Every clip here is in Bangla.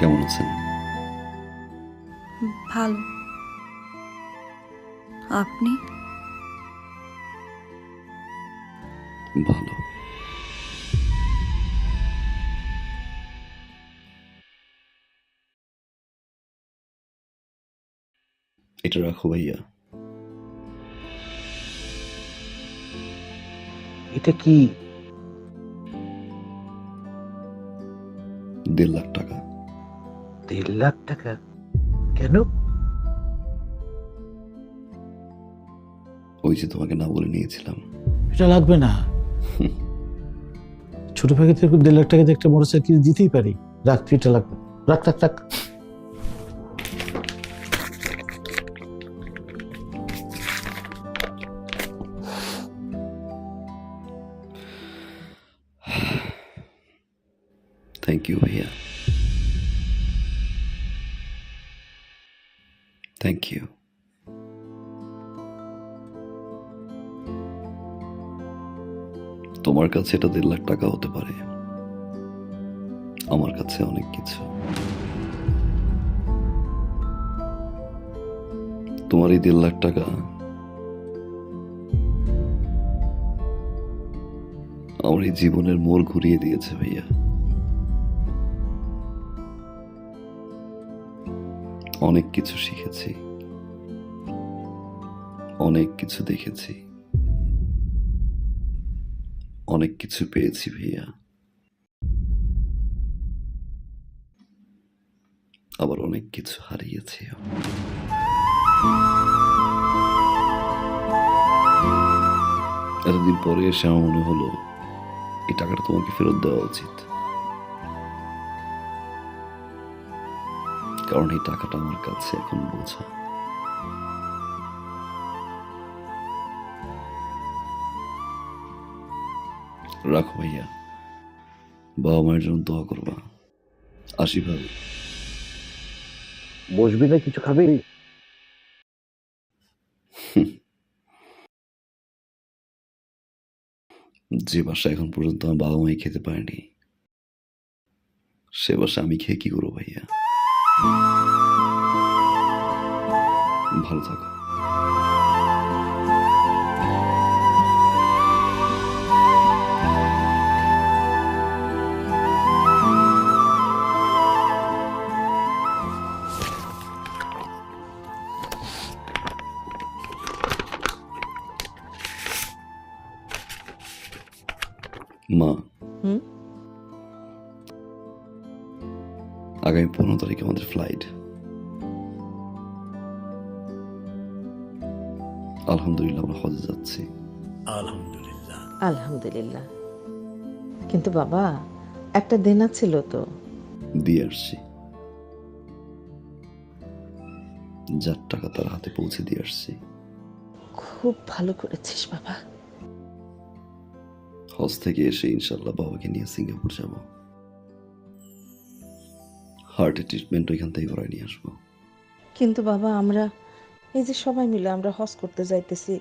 কেমন আছেন? ভালো। আপনি? ভালো। এটা রাখো ভাইয়া। এটা কি? 1.5 লাখ টাকা। 1.5 লাখ টাকা? কেন? ওই যে তোমাকে না বলে নিয়েছিলাম। এটা লাগবে না। ছোট ভাইকে থেকে 1.5 লাখ টাকা দিয়ে একটা মোটরসাইকেল দিতেই পারি। রাখ, তুই এটা লাগবে। রাখ রাখ রাখ। থ্যাংক ইউ ভাইয়া। Thank you. তোমার কাছে এটা 1.5 লাখ টাকা হতে পারে, আমার কাছে অনেক কিছু। তোমার এই 1.5 লাখ টাকা আমার এই জীবনের মোড় ঘুরিয়ে দিয়েছে ভাইয়া। অনেক কিছু শিখেছি, অনেক কিছু দেখেছি, অনেক কিছু পেয়েছি ভাইয়া, আবার অনেক কিছু হারিয়েছি। এতদিন পরে এসে আমার মনে হলো এই টাকাটা তোমাকে ফেরত দেওয়া উচিত, কারণ এই টাকাটা আমার কাছে এখন বোঝা। রাখো ভাইয়া, বাবা মায়ের জন্য দোয়া করবা। আসি ভাবি। বসবি না, কিছু খাবি? যে বাসা এখন পর্যন্ত আমার বাবা মাই খেতে পারেনি, সে বাসা আমি খেয়ে কি করবো ভাইয়া? ভালো থাকো। মা, আগামী 15 তারিখে আমাদের ফ্লাইট। আলহামদুলিল্লাহ আমরা হজে যাচ্ছি। আলহামদুলিল্লাহ। আলহামদুলিল্লাহ। কিন্তু বাবা, একটা দেনা ছিল তো। দিয়ে আসছি, যার টাকা তার হাতে পৌঁছে দিয়ে আসছি। খুব ভালো করেছিস বাবা। হজ থেকে এসে ইনশাল্লাহ বাবাকে নিয়ে সিঙ্গাপুর যাব। হার্টের ট্রিটমেন্ট ওইখান থেকে করাই নিয়ে আসবো। কিন্তু বাবা, আমরা এই যে সবাই মিলে আমরা হজ করতে যাইতেছি,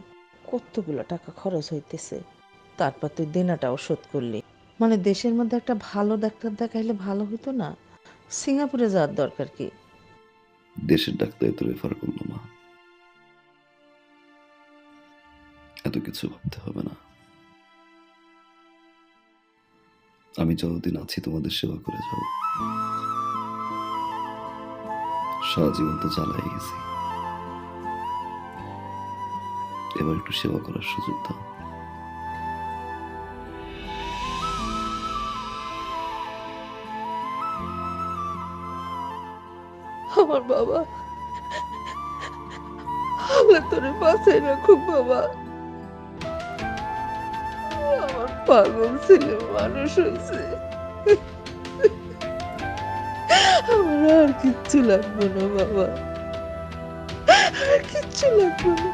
কতগুলো টাকা খরচ হইতেছে। তারপর তুই দেনাটাও শোধ করলি। মানে দেশের মধ্যে একটা ভালো ডাক্তার দেখাইলে ভালো হতো না? সিঙ্গাপুরে যাওয়ার দরকার কি? দেশের ডাক্তার তো রেফার করলো মা, এত কিছু ভাবতে হবে না। আমি যতদিন আছি তোমাদের সেবা করে যাব। সারা জীবন তো জ্বালাই গেছি, এবার একটু সেবা করার সুযোগ দাও। আমার বাবা, আল্লাহ তোরে বাঁচাই রাখুক বাবা। আমার পাগল ছেলে মানুষ হয়েছে। আমার আর কিচ্ছু লাগবে না বাবা, আর কিচ্ছু লাগবে না।